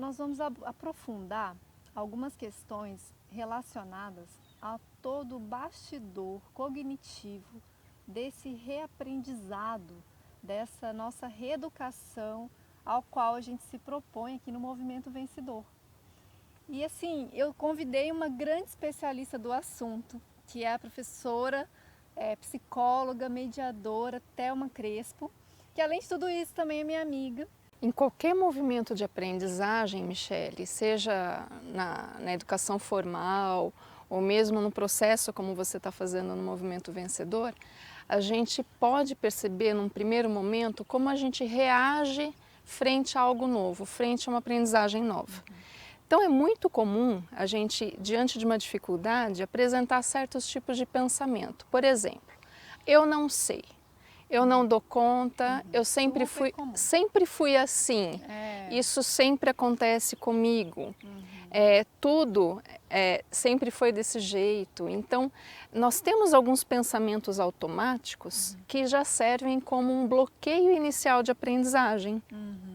nós vamos aprofundar algumas questões relacionadas a todo o bastidor cognitivo desse reaprendizado, dessa nossa reeducação ao qual a gente se propõe aqui no Movimento Vencedor. E assim, eu convidei uma grande especialista do assunto, que é a professora, psicóloga, mediadora, Thelma Crespo, que além de tudo isso também é minha amiga. Em qualquer movimento de aprendizagem, Michele, seja na educação formal ou mesmo no processo como você está fazendo no Movimento Vencedor, a gente pode perceber num primeiro momento como a gente reage frente a algo novo, frente a uma aprendizagem nova. Então é muito comum a gente, diante de uma dificuldade, apresentar certos tipos de pensamento. Por exemplo, eu não sei. Eu não dou conta, eu sempre fui assim, isso sempre acontece comigo, tudo sempre foi desse jeito. Então, nós temos alguns pensamentos automáticos que já servem como um bloqueio inicial de aprendizagem,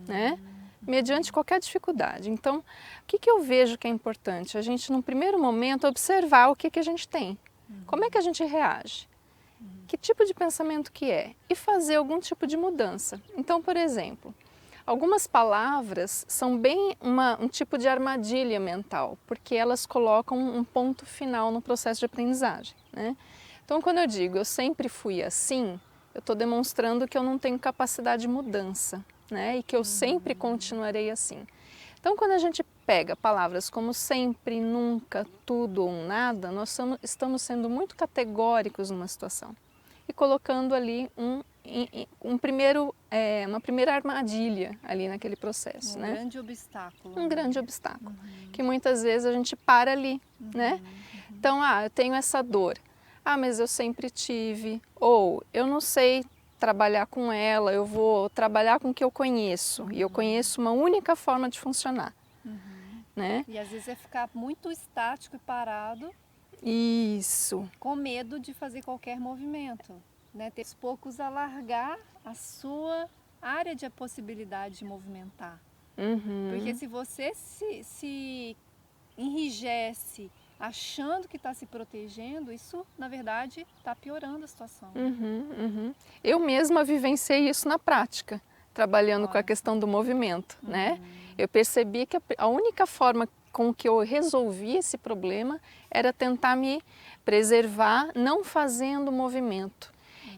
né? Mediante qualquer dificuldade. Então, o que eu vejo que é importante? A gente, num primeiro momento, observar o que a gente tem, como é que a gente reage. Que tipo de pensamento que é? E fazer algum tipo de mudança. Então, por exemplo, algumas palavras são bem um tipo de armadilha mental, porque elas colocam um ponto final no processo de aprendizagem, né? Então, quando eu digo eu sempre fui assim, eu estou demonstrando que eu não tenho capacidade de mudança, né? E que eu sempre continuarei assim. Então, quando a gente pega palavras como sempre, nunca, tudo ou nada, nós estamos sendo muito categóricos numa situação e colocando ali uma primeira armadilha ali naquele processo, né? Grande obstáculo. Um grande obstáculo, que muitas vezes a gente para ali, né? Então, eu tenho essa dor, mas eu sempre tive, ou eu não sei trabalhar com ela, eu vou trabalhar com o que eu conheço, e eu conheço uma única forma de funcionar, né? E às vezes é ficar muito estático e parado. Isso. Com medo de fazer qualquer movimento, né? Ter aos poucos alargar a sua área de possibilidade de movimentar. Porque se você se enrijece achando que está se protegendo, isso na verdade está piorando a situação. Eu mesma vivenciei isso na prática, trabalhando com a questão do movimento, né? Eu percebi que a única forma com que eu resolvi esse problema era tentar me preservar não fazendo movimento.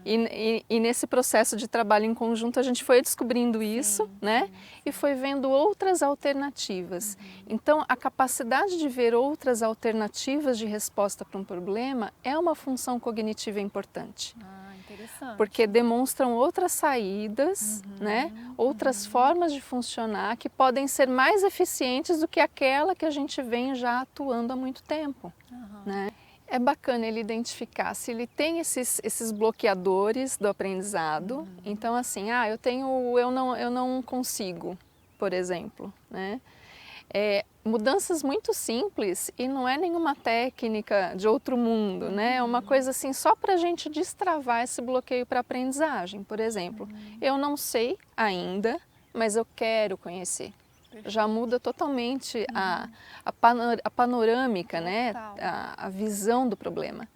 E nesse processo de trabalho em conjunto a gente foi descobrindo isso, né? E foi vendo outras alternativas. Então a capacidade de ver outras alternativas de resposta para um problema é uma função cognitiva importante. Interessante. Porque demonstram outras saídas, né? Outras formas de funcionar que podem ser mais eficientes do que aquela que a gente vem já atuando há muito tempo, né? É bacana ele identificar se ele tem esses bloqueadores do aprendizado. Então assim, eu não consigo, por exemplo, né? Mudanças muito simples e não é nenhuma técnica de outro mundo, né? É uma coisa assim só para a gente destravar esse bloqueio para aprendizagem. Por exemplo, eu não sei ainda, mas eu quero conhecer. Já muda totalmente a panorâmica, né? A visão do problema.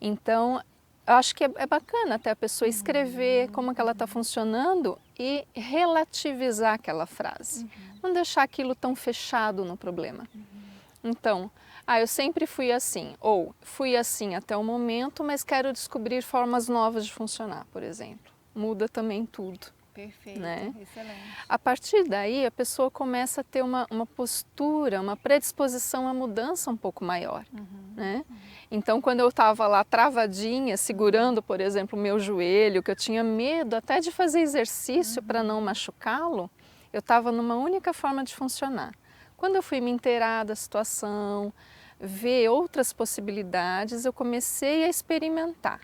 Então, eu acho que é bacana até a pessoa escrever como é que ela está funcionando e relativizar aquela frase. Não deixar aquilo tão fechado no problema. Então, eu sempre fui assim, ou fui assim até o momento, mas quero descobrir formas novas de funcionar, por exemplo. Muda também tudo. Perfeito, né? Excelente. A partir daí, a pessoa começa a ter uma postura, uma predisposição à mudança um pouco maior, né? Então, quando eu estava lá travadinha, segurando, por exemplo, o meu joelho, que eu tinha medo até de fazer exercício para não machucá-lo, eu estava numa única forma de funcionar. Quando eu fui me inteirar da situação, ver outras possibilidades, eu comecei a experimentar.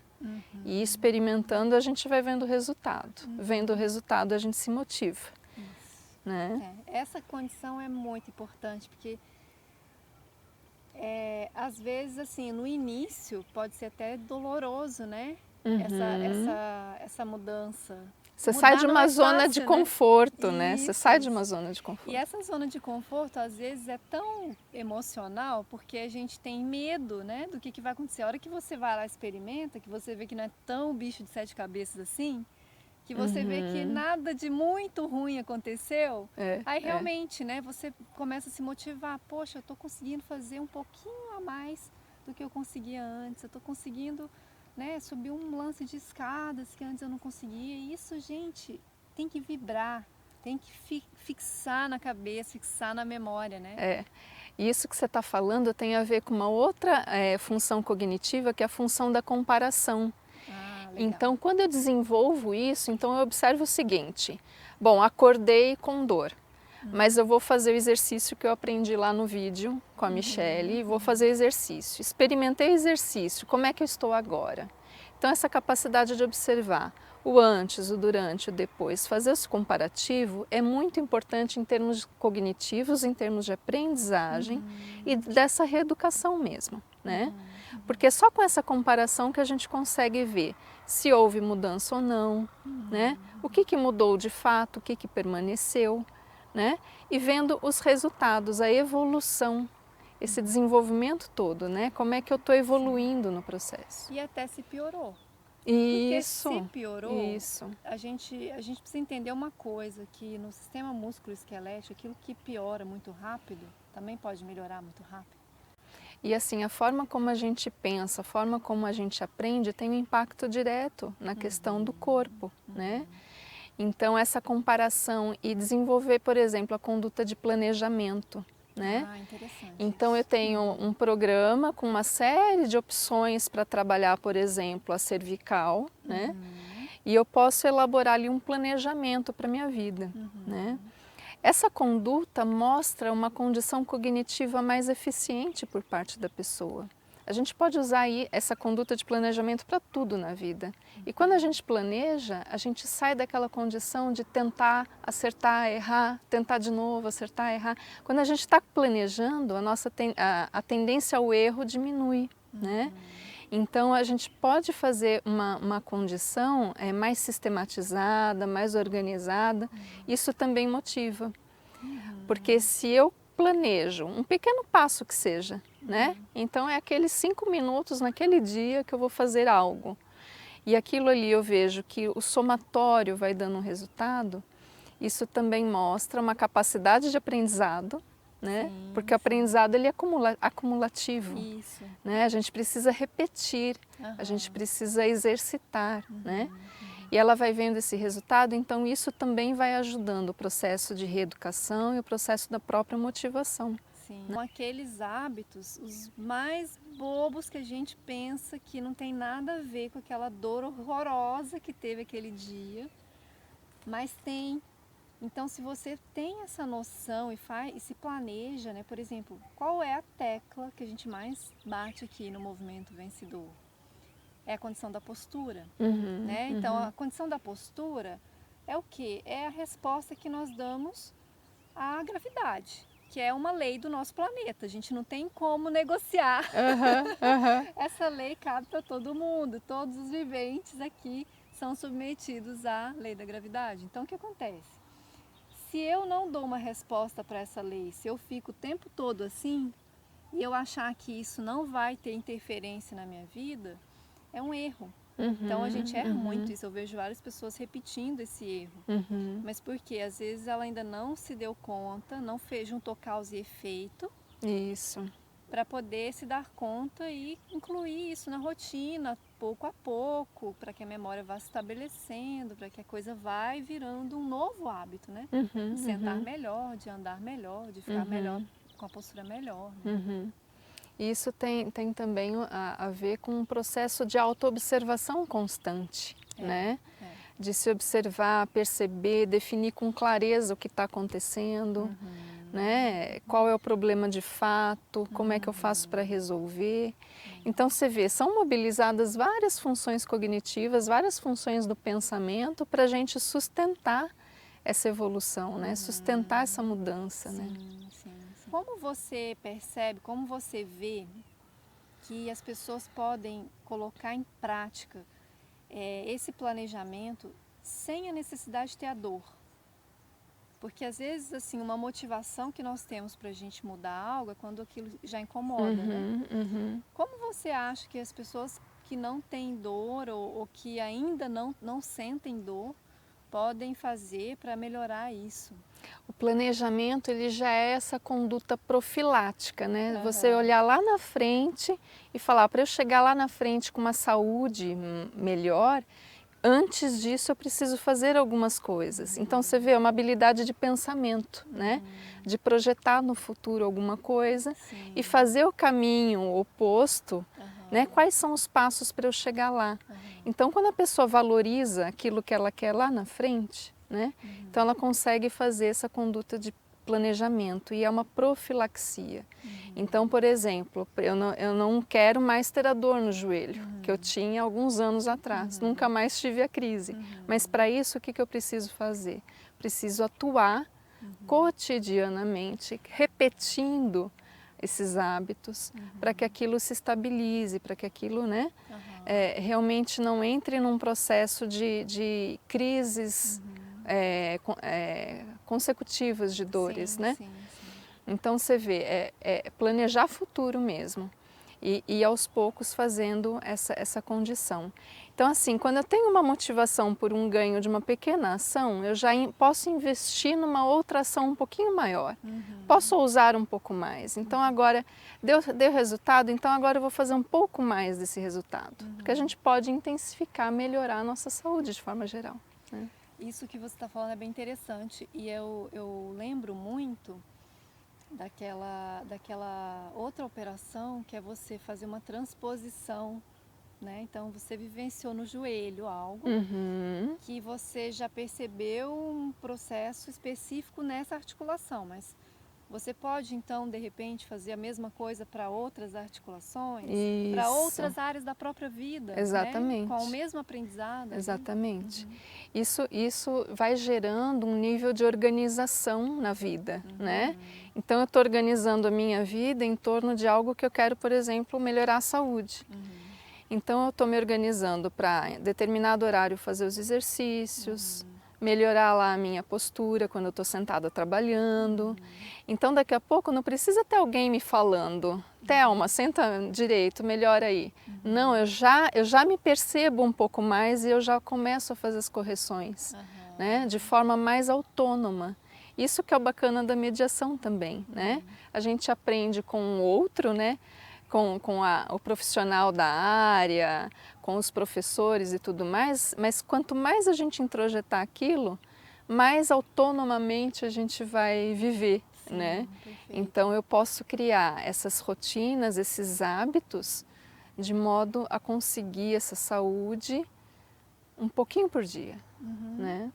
E experimentando a gente vai vendo o resultado. Vendo o resultado a gente se motiva. Né? Essa condição é muito importante, porque às vezes assim, no início pode ser até doloroso, né? Essa mudança. Você Mudar sai de não uma é zona de fácil, né? conforto, né? Você Isso, sai de isso. uma zona de conforto. E essa zona de conforto, às vezes, é tão emocional porque a gente tem medo, né, do que vai acontecer. A hora que você vai lá e experimenta, que você vê que não é tão bicho de sete cabeças assim, que você vê que Uhum. nada de muito ruim aconteceu, É, aí é. realmente, né, você começa a se motivar. Poxa, eu estou conseguindo fazer um pouquinho a mais do que eu conseguia antes. Eu estou conseguindo, né, subir um lance de escadas que antes eu não conseguia. E isso, gente, tem que vibrar, tem que fixar na cabeça, fixar na memória, né? É. Isso que você está falando tem a ver com uma outra função cognitiva, que é a função da comparação. Ah, legal. Então, quando eu desenvolvo isso, então eu observo o seguinte: bom, acordei com dor, mas eu vou fazer o exercício que eu aprendi lá no vídeo com a Michele, vou fazer exercício. Experimentei exercício, como é que eu estou agora? Então, essa capacidade de observar o antes, o durante, o depois, fazer esse comparativo é muito importante em termos cognitivos, em termos de aprendizagem e dessa reeducação mesmo, né? Porque é só com essa comparação que a gente consegue ver se houve mudança ou não, né? O que mudou de fato, o que permaneceu, né? E vendo os resultados, a evolução, esse desenvolvimento todo, né? Como é que eu estou evoluindo no processo. E até se piorou. Porque se Isso, piorou, isso. a gente precisa entender uma coisa, que no sistema músculo-esquelético, aquilo que piora muito rápido, também pode melhorar muito rápido. E assim, a forma como a gente pensa, a forma como a gente aprende tem um impacto direto na questão do corpo, né? Então, essa comparação e desenvolver, por exemplo, a conduta de planejamento, né? Ah, interessante Então, eu isso. tenho um programa com uma série de opções para trabalhar, por exemplo, a cervical, né? E eu posso elaborar ali um planejamento para a minha vida, né? Essa conduta mostra uma condição cognitiva mais eficiente por parte da pessoa. A gente pode usar aí essa conduta de planejamento para tudo na vida. E quando a gente planeja, a gente sai daquela condição de tentar acertar, errar, tentar de novo, acertar, errar. Quando a gente está planejando, a tendência ao erro diminui, né? Então a gente pode fazer uma condição mais sistematizada, mais organizada, isso também motiva. Porque se eu planejo um pequeno passo que seja, né? Então é aqueles 5 minutos naquele dia que eu vou fazer algo. E aquilo ali eu vejo que o somatório vai dando um resultado, isso também mostra uma capacidade de aprendizado, né? Sim, Porque o aprendizado ele é acumulativo, isso. né? A gente precisa repetir, a gente precisa exercitar, né? E ela vai vendo esse resultado, então isso também vai ajudando o processo de reeducação e o processo da própria motivação. Sim. São aqueles hábitos, os mais bobos que a gente pensa que não tem nada a ver com aquela dor horrorosa que teve aquele dia, mas tem. Então, se você tem essa noção e se planeja, né? Por exemplo, qual é a tecla que a gente mais bate aqui no movimento vencedor? É a condição da postura, né? Então, a condição da postura é o quê? É a resposta que nós damos à gravidade, que é uma lei do nosso planeta. A gente não tem como negociar. Essa lei cabe para todo mundo. Todos os viventes aqui são submetidos à lei da gravidade. Então, o que acontece? Se eu não dou uma resposta para essa lei, se eu fico o tempo todo assim, e eu achar que isso não vai ter interferência na minha vida, é um erro. Então a gente erra muito isso, eu vejo várias pessoas repetindo esse erro. Mas porque às vezes ela ainda não se deu conta, não fez, juntou causa e efeito. Isso. Para poder se dar conta e incluir isso na rotina, pouco a pouco, para que a memória vá se estabelecendo, para que a coisa vá virando um novo hábito, né? De sentar melhor, de andar melhor, de ficar melhor, com a postura melhor. Né? Isso tem também a ver com um processo de autoobservação constante, né? De se observar, perceber, definir com clareza o que está acontecendo, né? Qual é o problema de fato, como é que eu faço para resolver. Então você vê, são mobilizadas várias funções cognitivas, várias funções do pensamento para a gente sustentar essa evolução, né? Sustentar essa mudança, né? Sim. Como você percebe, como você vê que as pessoas podem colocar em prática esse planejamento sem a necessidade de ter a dor. Porque às vezes, assim, uma motivação que nós temos para a gente mudar algo é quando aquilo já incomoda, né? Como você acha que as pessoas que não têm dor ou que ainda não sentem dor podem fazer para melhorar isso? O planejamento, ele já é essa conduta profilática, né? Aham. Você olhar lá na frente e falar, para eu chegar lá na frente com uma saúde melhor, antes disso eu preciso fazer algumas coisas. Então você vê, é uma habilidade de pensamento, né? De projetar no futuro alguma coisa Sim. e fazer o caminho oposto, Aham. né? Quais são os passos para eu chegar lá? Aham. Então quando a pessoa valoriza aquilo que ela quer lá na frente, né? Então ela consegue fazer essa conduta de planejamento e é uma profilaxia. Então, por exemplo, eu não quero mais ter a dor no joelho, que eu tinha alguns anos atrás, nunca mais tive a crise. Mas para isso, o que eu preciso fazer? Preciso atuar cotidianamente, repetindo esses hábitos, para que aquilo se estabilize, para que aquilo, né, realmente não entre num processo de crises consecutivas de dores, Sim, né? sim, sim. Então você vê, é planejar futuro mesmo e aos poucos fazendo essa condição. Então assim, quando eu tenho uma motivação por um ganho de uma pequena ação, eu já posso investir numa outra ação um pouquinho maior. Posso ousar um pouco mais. Então agora, deu resultado, então agora eu vou fazer um pouco mais desse resultado. Porque a gente pode intensificar, melhorar a nossa saúde de forma geral, né? Isso que você está falando é bem interessante e eu lembro muito daquela outra operação que é você fazer uma transposição, né? Então você vivenciou no joelho algo que você já percebeu um processo específico nessa articulação, mas você pode então de repente fazer a mesma coisa para outras articulações, para outras áreas da própria vida, exatamente, né? Com o mesmo aprendizado. Exatamente. Isso vai gerando um nível de organização na vida, né? Então eu estou organizando a minha vida em torno de algo que eu quero, por exemplo, melhorar a saúde. Então eu estou me organizando para em determinado horário fazer os exercícios, melhorar lá a minha postura quando eu estou sentada trabalhando. Então daqui a pouco não precisa ter alguém me falando, Thelma, senta direito, melhora aí. Não, eu já me percebo um pouco mais e eu já começo a fazer as correções, né, de forma mais autônoma. Isso que é o bacana da mediação também, né? A gente aprende com o outro, né? Com o profissional da área, com os professores e tudo mais, mas quanto mais a gente introjetar aquilo, mais autonomamente a gente vai viver, né? Perfeito. Então eu posso criar essas rotinas, esses hábitos, de modo a conseguir essa saúde um pouquinho por dia, né?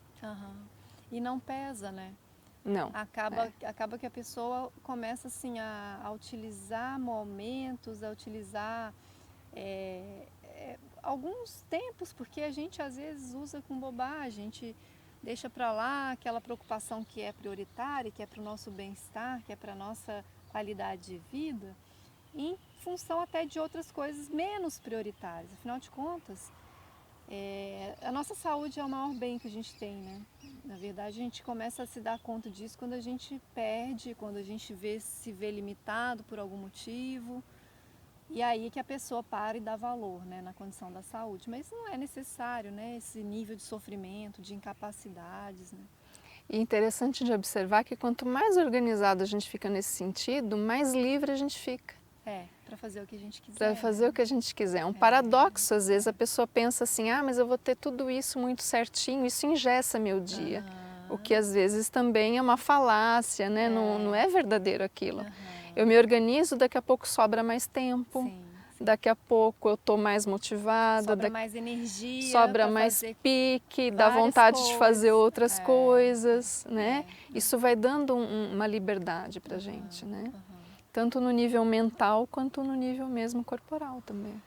E não pesa, né? Não. Acaba que a pessoa começa assim a utilizar momentos, a utilizar alguns tempos, porque a gente às vezes usa com bobagem, a gente deixa para lá aquela preocupação que é prioritária, que é para o nosso bem-estar, que é para a nossa qualidade de vida, em função até de outras coisas menos prioritárias. Afinal de contas, a nossa saúde é o maior bem que a gente tem, né? Na verdade, a gente começa a se dar conta disso quando a gente perde, quando a gente se vê limitado por algum motivo. E aí que a pessoa para e dá valor, né, na condição da saúde. Mas não é necessário, né, esse nível de sofrimento, de incapacidades, né? E interessante de observar que quanto mais organizado a gente fica nesse sentido, mais livre a gente fica. Para fazer o que a gente quiser. Para fazer o que a gente quiser. É um paradoxo, às vezes a pessoa pensa assim, mas eu vou ter tudo isso muito certinho, isso engessa meu dia. O que às vezes também é uma falácia, né? Não é verdadeiro aquilo. Eu me organizo, daqui a pouco sobra mais tempo. Sim. Daqui a pouco eu estou mais motivada. Sobra mais energia. Sobra mais pique, dá vontade de fazer outras coisas, né? Isso vai dando uma liberdade para a gente, né? Tanto no nível mental quanto no nível mesmo corporal também.